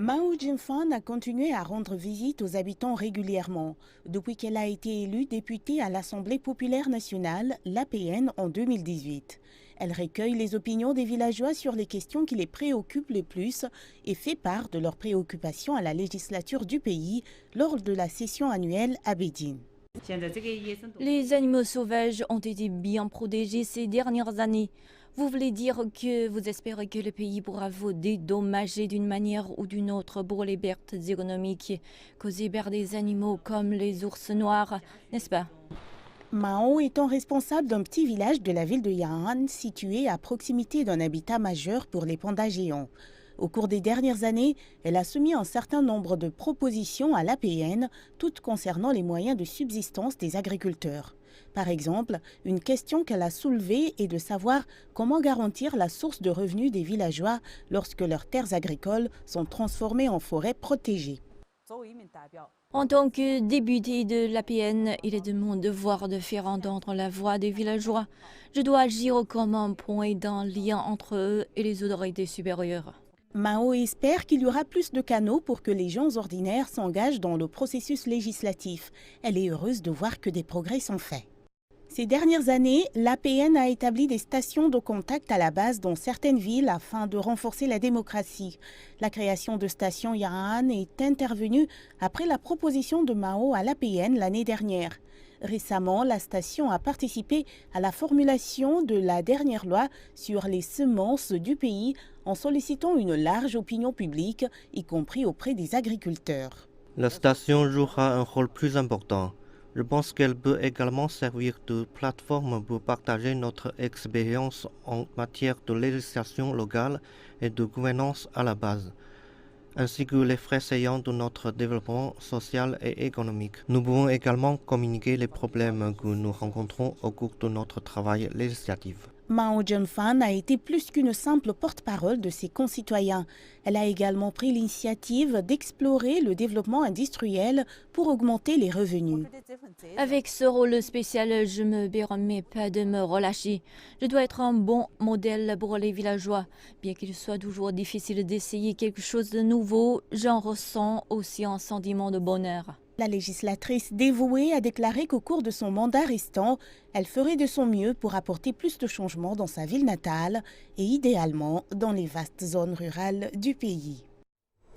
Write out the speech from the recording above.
Mao Jingfan a continué à rendre visite aux habitants régulièrement, depuis qu'elle a été élue députée à l'Assemblée populaire nationale, l'APN, en 2018. Elle recueille les opinions des villageois sur les questions qui les préoccupent le plus et fait part de leurs préoccupations à la législature du pays lors de la session annuelle à Beijing. Les animaux sauvages ont été bien protégés ces dernières années. Vous voulez dire que vous espérez que le pays pourra vous dédommager d'une manière ou d'une autre pour les pertes économiques causées par des animaux comme les ours noirs, n'est-ce pas? Mao étant responsable d'un petit village de la ville de Yang'an situé à proximité d'un habitat majeur pour les pandas géants. Au cours des dernières années, elle a soumis un certain nombre de propositions à l'APN, toutes concernant les moyens de subsistance des agriculteurs. Par exemple, une question qu'elle a soulevée est de savoir comment garantir la source de revenus des villageois lorsque leurs terres agricoles sont transformées en forêts protégées. En tant que député de l'APN, il est de mon devoir de faire entendre la voix des villageois. Je dois agir comme un point d'un lien entre eux et les autorités supérieures. Mao espère qu'il y aura plus de canaux pour que les gens ordinaires s'engagent dans le processus législatif. Elle est heureuse de voir que des progrès sont faits. Ces dernières années, l'APN a établi des stations de contact à la base dans certaines villes afin de renforcer la démocratie. La création de stations Yang'an est intervenue après la proposition de Mao à l'APN l'année dernière. Récemment, la station a participé à la formulation de la dernière loi sur les semences du pays en sollicitant une large opinion publique, y compris auprès des agriculteurs. La station jouera un rôle plus important. Je pense qu'elle peut également servir de plateforme pour partager notre expérience en matière de législation locale et de gouvernance à la base, ainsi que les frais saillants de notre développement social et économique. Nous pouvons également communiquer les problèmes que nous rencontrons au cours de notre travail législatif. Mao Jingfan a été plus qu'une simple porte-parole de ses concitoyens. Elle a également pris l'initiative d'explorer le développement industriel pour augmenter les revenus. Avec ce rôle spécial, je ne me permets pas de me relâcher. Je dois être un bon modèle pour les villageois. Bien qu'il soit toujours difficile d'essayer quelque chose de nouveau, j'en ressens aussi un sentiment de bonheur. La législatrice dévouée a déclaré qu'au cours de son mandat restant, elle ferait de son mieux pour apporter plus de changements dans sa ville natale et idéalement dans les vastes zones rurales du pays.